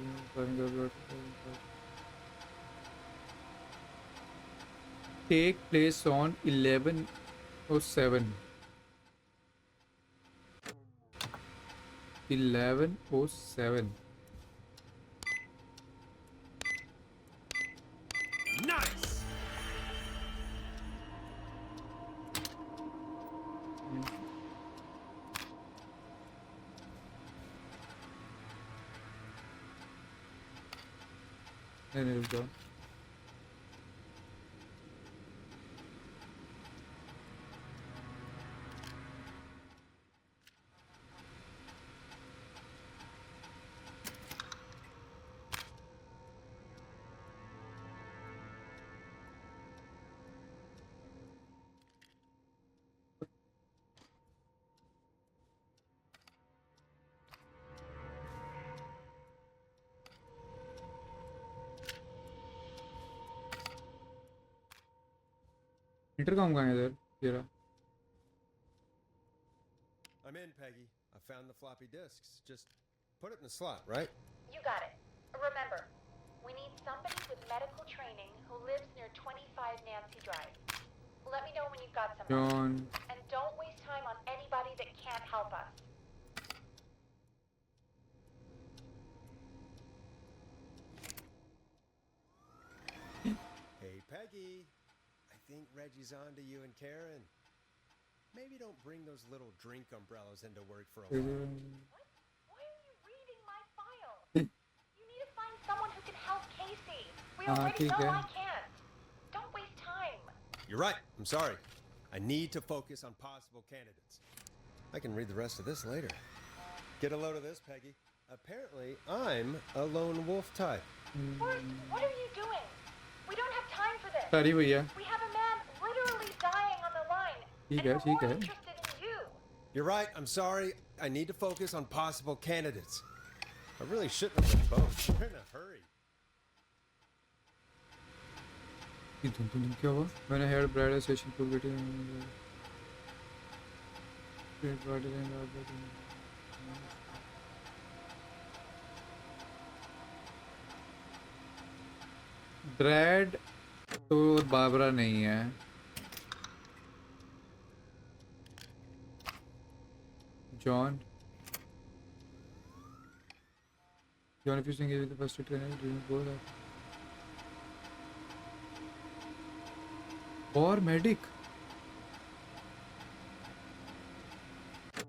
Take place on 11:07. 11:07. Nice! नहीं नहीं रुक जाओ. Intercom कहाँ है इधर? ये रहा. I'm in, Peggy. I found the floppy disks. Just put it in the slot, right? You got it. Remember, we need somebody with medical training who lives near 25 Nancy Drive. Let me know when you've got someone. John. And don't waste time on anybody that can't help us. Hey, Peggy. I think Reggie's on to you and Karen. Maybe don't bring those little drink umbrellas into work for a while. What? Why are you reading my file? You need to find someone who can help Casey. We already know I can't. Don't waste time. You're right. I'm sorry. I need to focus on possible candidates. I can read the rest of this later. Get a load of this, Peggy. Apparently, I'm a lone wolf type. What are you doing? We don't have time for this. सारी भैया. We have a man literally dying on the line. ठीक And है we're ठीक more है. interested in you. You're right. I'm sorry. I need to focus on possible candidates. I really shouldn't have been both. We're in a hurry. ये धुन क्या हुआ? When I had Brad station to get in. Brad तो Barbara नहीं है. John, if you think he is the first trainer, didn't go that. और medic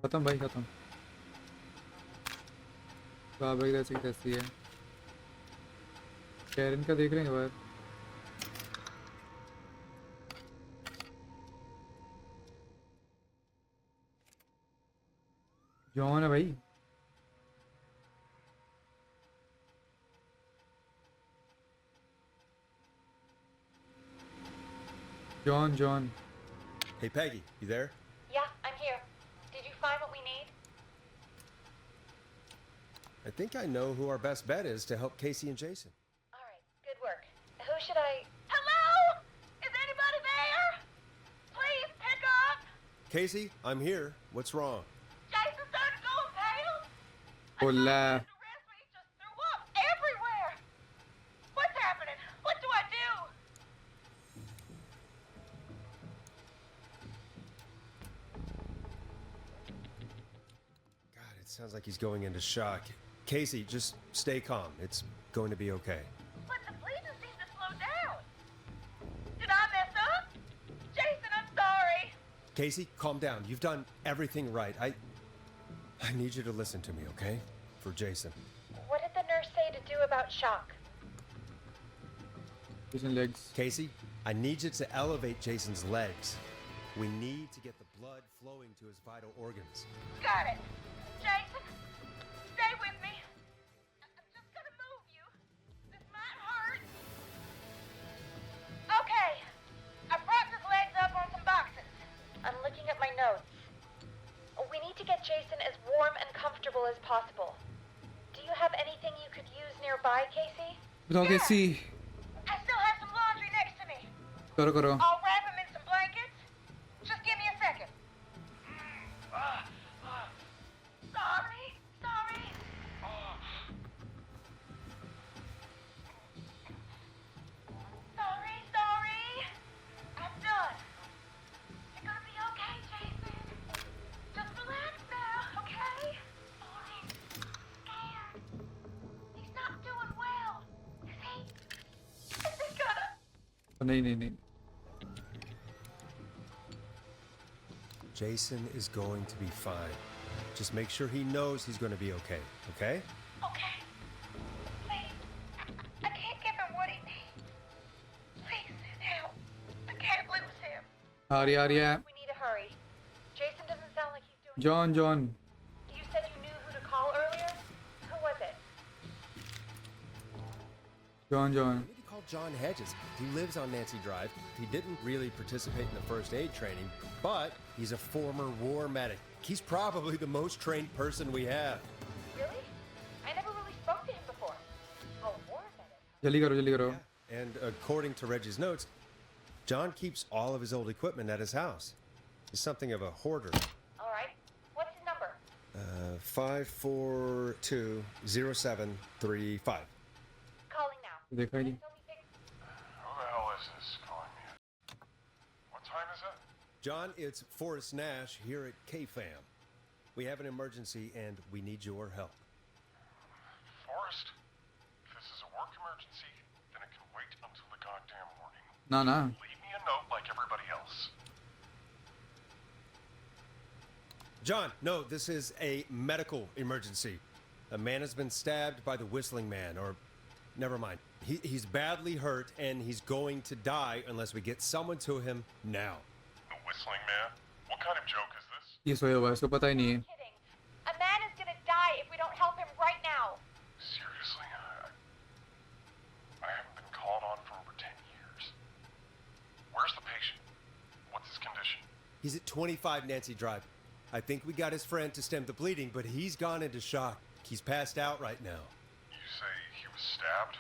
खत्म भाई खत्म. बाबा की जैसी कैसी है? कैरन का देख लेंगे बाहर. जॉन है भाई. John. Hey, Peggy, you there? Yeah, I'm here. Did you find what we need? I think I know who our best bet is to help Casey and Jason. All right, good work. Who should I... Hello? Is anybody there? Please pick up. Casey, I'm here. What's wrong? Jason started going pale. Hola. The rest of me just threw up everywhere. What's happening? What do I do? God, it sounds like he's going into shock. Casey, just stay calm. It's going to be okay. But the bleeding seemed to slow down. Did I mess up? Jason, I'm sorry. Casey, calm down. You've done everything right. I need you to listen to me, okay? For Jason. What did the nurse say to do about shock? Jason legs. Casey, I need you to elevate Jason's legs. We need to get the blood flowing to his vital organs. Got it. Jason, stay with me. I'm just gonna move you. This might hurt. Okay. I propped his legs up on some boxes. I'm looking at my notes. We need to get Jason as warm and comfortable as possible. Do you have anything you could use nearby, Casey? बताओ कैसी? I still have some laundry next to me. करो. I'll wrap him in some blankets. Just give me a second. Sorry. Sorry. I'm done. You're gonna be okay, Jason. Just relax now, okay? नहीं नहीं नहीं Jason is going to be fine. Just make sure he knows he's going to be okay, okay? Okay. Please. I can't give him what he needs. Please send help. I can't lose him. आ रही है We need to hurry. Jason doesn't sound like he's doing. John You said you knew who to call earlier? Who was it? John We need to call John Hedges. He lives on Nancy Drive. He didn't really participate in the first aid training, but he's a former war medic. He's probably the most trained person we have. Really? I never really spoke to him before. Oh, war medic. जल्दी करो And according to Reggie's notes, John keeps all of his old equipment at his house. He's something of a hoarder. All right. What's his number? 5420735. Calling now. देखा ही नहीं Tell me fix. Who the hell is this calling me? What time is it? John, it's Forrest Nash here at KFAM. We have an emergency and we need your help. Forrest? If this is a work emergency, then it can wait until the goddamn morning. ना Leave me a note like everybody else. John, no, this is a medical emergency. A man has been stabbed by the Whistling Man, or never mind. He's badly hurt and he's going to die unless we get someone to him now. The Whistling Man? What kind of joke is this? ये सोया हुआ है इसको पता ही नहीं है Kidding. A man is gonna die if we don't help him right now. Seriously? I haven't been called on for over 10 years. Where's the patient? What's his condition? He's at 25 Nancy Drive. I think we got his friend to stem the bleeding, but he's gone into shock. He's passed out right now. You say he was stabbed?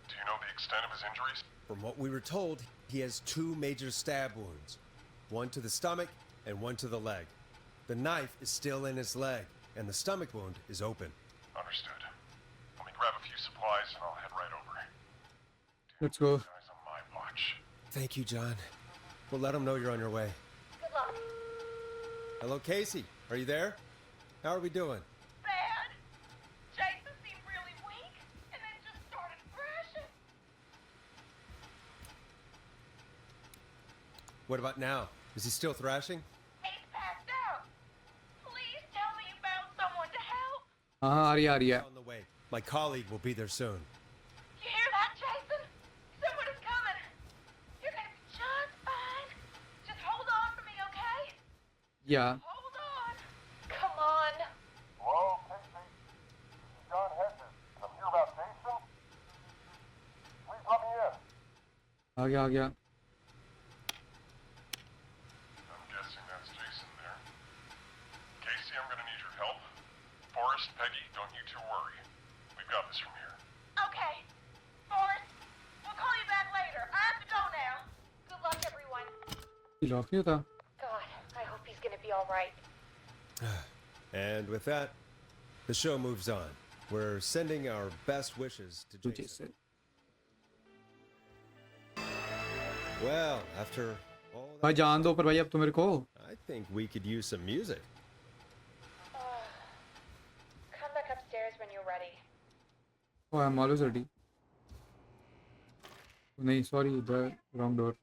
Do you know the extent of his injuries? From what we were told, he has 2 major stab wounds. One to the stomach and one to the leg. The knife is still in his leg, and the stomach wound is open. Understood. Let me grab a few supplies and I'll head right over. Let's go Guys on my watch. Thank you, John. We'll let him know you're on your way. Good luck. Hello, Casey. Are you there? How are we doing? Bad. Jason seemed really weak and then just started thrashing. What about now? Is he still thrashing? He's passed out. Please tell me about someone to help. हाँ आ रही है On the way. My colleague will be there soon. You hear that, Jason? Someone is coming. You're gonna be just fine. Just hold on for me, okay? या Hold on. Come on. Hello, Casey. This is John Hedges. I'm here about Jason. Please let me in. आ गया I'm guessing that's Jason there. Casey, I'm gonna need your help. Forrest, Peggy, don't you two worry. We've got this from here. Okay. Forrest, we'll call you back later. I have to go now. Good luck, everyone. ये lock नहीं होता God, I hope he's gonna be all right. And with that, the show moves on. We're sending our best wishes to तुझे Jason. से Well, after all भाई that, जान दो पर भाई अब तो मेरे को I think we could use some music. Come back upstairs when you're ready. Oh, I'm always ready. नहीं sorry, the wrong door.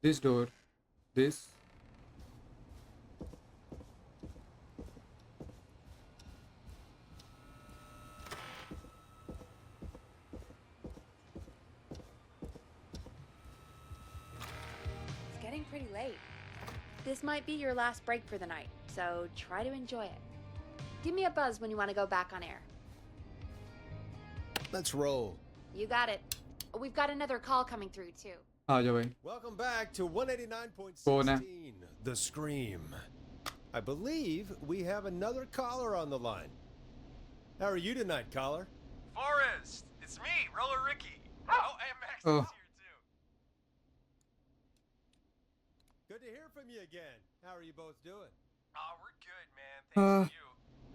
This door. This. It's getting pretty late. This might be your last break for the night, so try to enjoy it. Give me a buzz when you want to go back on air. Let's roll. You got it. We've got another call coming through, too. आ जाओ भाई Welcome back to Phone 189.16, The Scream. I believe we have another caller on the line. How are you tonight, caller? Forrest, it's me, Roller Ricky. Oh, and Max Oh. is here too. Good to hear from you again. How are you both doing? Oh, we're good, man. Thanks to you.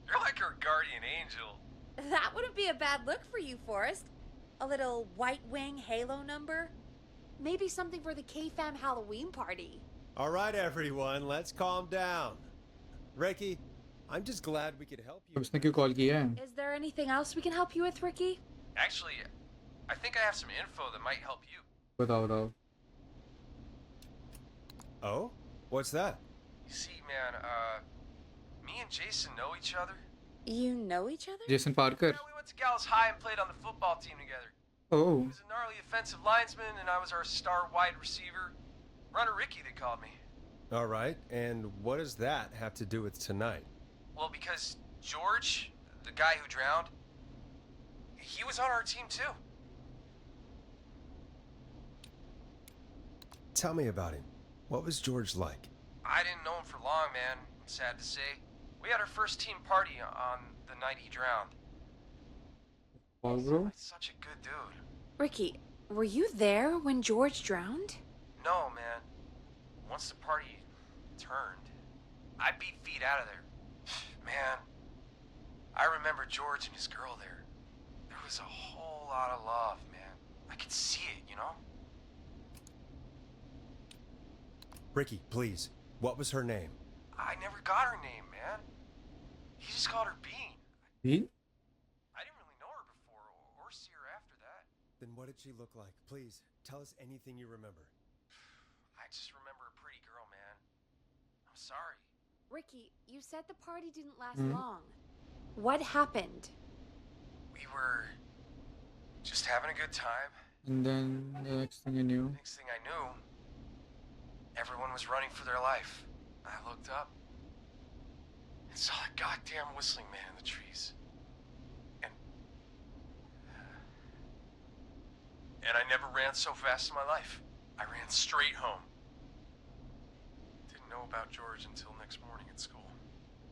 You're like our guardian angel. That wouldn't be a bad look for you, Forrest. A little white wing halo number? Maybe something for the K-Fam Halloween party. All right, everyone, let's calm down. Ricky, I'm just glad we could help अब you. इसने क्यों call किया है Is there anything else we can help you with, Ricky? Actually, I think I have some info that might help you. बताओ बताओ. Oh? What's that? You see, man, me and Jason know each other. You know each other? Jason Parker. Yeah, we went to Gallows High and played on the football team together. Oh. He was a gnarly offensive linesman, and I was our star wide receiver. Runner Ricky, they called me. All right, and what does that have to do with tonight? Well, because George, the guy who drowned, he was on our team too. Tell me about him. What was George like? I didn't know him for long, man. I'm sad to say. We had our first team party on the night he drowned. Wow, bro. He's such a good dude. Ricky, were you there when George drowned? No, man. Once the party turned, I beat feet out of there. Man, I remember George and his girl there. There was a whole lot of love, man. I could see it, you know? Ricky, please. What was her name? I never got her name, man. He just called her Bean. Bean? I didn't really know her before or see her after that. Then what did she look like? Please, tell us anything you remember. I just remember a pretty girl, man. I'm sorry. Ricky, you said the party didn't last long. What happened? We were just having a good time. And then the next thing you knew. Next thing I knew, everyone was running for their life. I looked up and saw that goddamn whistling man in the trees. And I never ran so fast in my life. I ran straight home. Didn't know about George until next morning at school.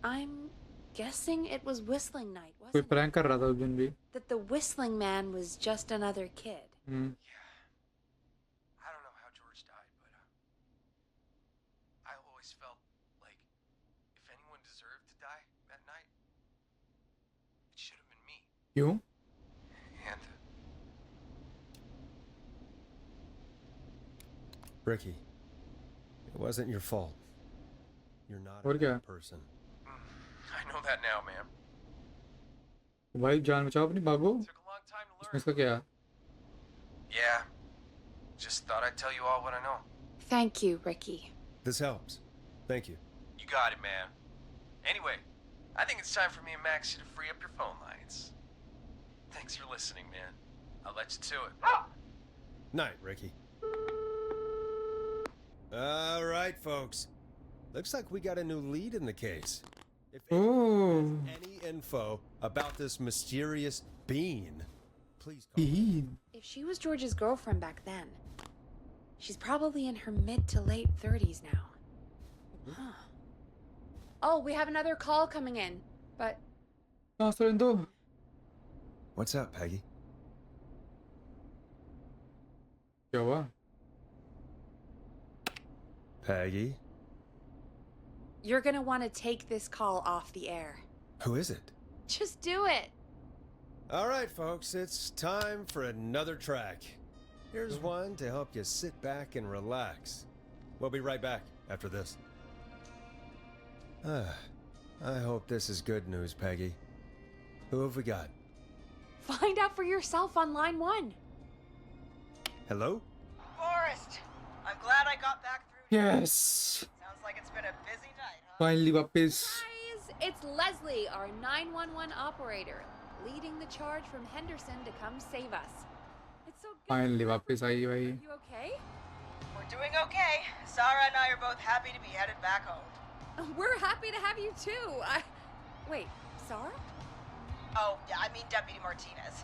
I'm guessing it was whistling night, कोई wasn't it? prank कर रहा था उस दिन भी. That the whistling man was just another kid. Yeah. I don't know how George died, but I always felt like if anyone deserved to die that night, it should have been me. क्यों? And Ricky, it wasn't your fault. You're not a और क्या? bad person. I know that now, man. भाई जान बचाओ अपनी, भागो. Took a long time to इसमें learn. इसका क्या? Yeah. Just thought I'd tell you all what I know. Thank you, Ricky. This helps. Thank you. You got it, man. Anyway, I think it's time for me and Maxie to free up your phone lines. Thanks for listening, man. I'll let you to it. Night, Ricky. All right, folks. Looks like we got a new lead in the case. If anyone has any info about this mysterious bean, please call. Bean. If she was George's girlfriend back then, she's probably in her mid to late 30s now. Huh. Oh, we have another call coming in, but Answer in दो. What's up, Peggy? क्या हुआ? Peggy? you're gonna want to take this call off the air. Who is it? Just do it. All right, folks, it's time for another track. Here's one to help you sit back and relax. We'll be right back after this. I hope this is good news, Peggy. Who have we got? Find out for yourself on line 1. Hello? Forrest, I'm glad I got back through. Yes. Sounds like it's been a busy night, huh? Finally वापस. Guys, it's Leslie, our 911 operator, leading the charge from Henderson to come save us. It's so good. Finally वापस आई भाई. You okay? We're doing okay. Sarah and I are both happy to be headed back home. We're happy to have you too. Wait, Sarah? Oh, yeah, I mean Deputy Martinez.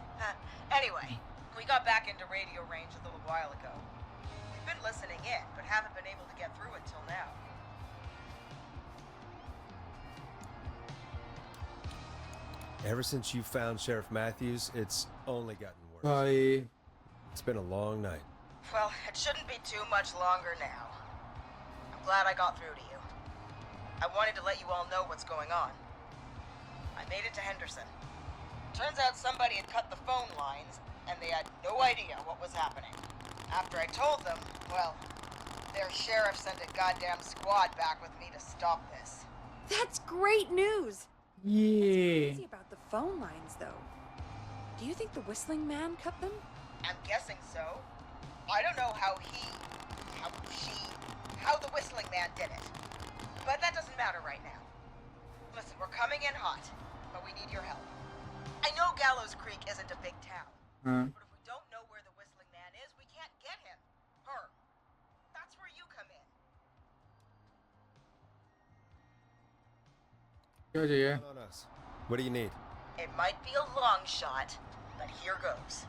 Anyway, we got back into radio range a little while ago. We've been listening in, but haven't been able to get through until now. Ever since you found Sheriff Matthews, it's only gotten worse. भाई. It's been a long night. Well, it shouldn't be too much longer now. I'm glad I got through to you. I wanted to let you all know what's going on. I made it to Henderson. Turns out somebody had cut the phone lines, and they had no idea what was happening. After I told them, well, their sheriff sent a goddamn squad back with me to stop this. That's great news. Yeah. Crazy about the phone lines, though. Do you think the whistling man cut them? I'm guessing so. I don't know how the Whistling Man did it. But that doesn't matter right now. Listen, we're coming in hot, but we need your help. I know Gallows Creek isn't a big town, but if we don't know where the Whistling Man is, we can't get him. Her. That's where you come in. क्या चाहिए? On us. What do you need? It might be a long shot, but here goes.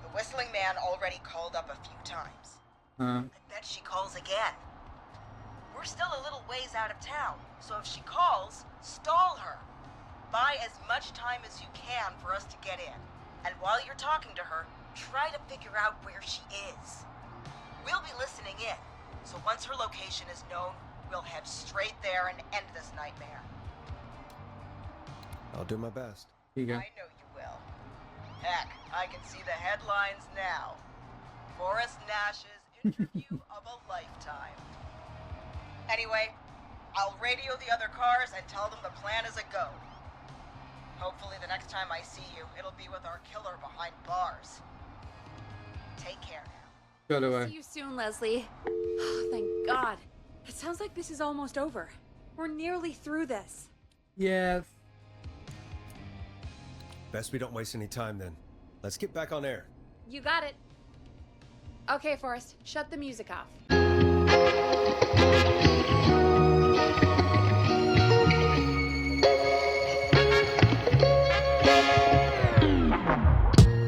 The Whistling Man already called up a few times. हाँ. I bet she calls again. We're still a little ways out of town, so if she calls, stall her. Buy as much time as you can for us to get in. And while you're talking to her, try to figure out where she is. We'll be listening in, so once her location is known, we'll head straight there and end this nightmare. I'll do my best. ठीक है. I know you will. Heck, I can see the headlines now. Forrest Nash's interview of a lifetime. Anyway, I'll radio the other cars and tell them the plan is a go. Hopefully the next time I see you, it'll be with our killer behind bars. Take care now. चलो भाई. See you soon, Leslie. Oh, thank God. It sounds like this is almost over. We're nearly through this. Yes. Best we don't waste any time then. Let's get back on air. You got it. Okay, Forrest, shut the music off.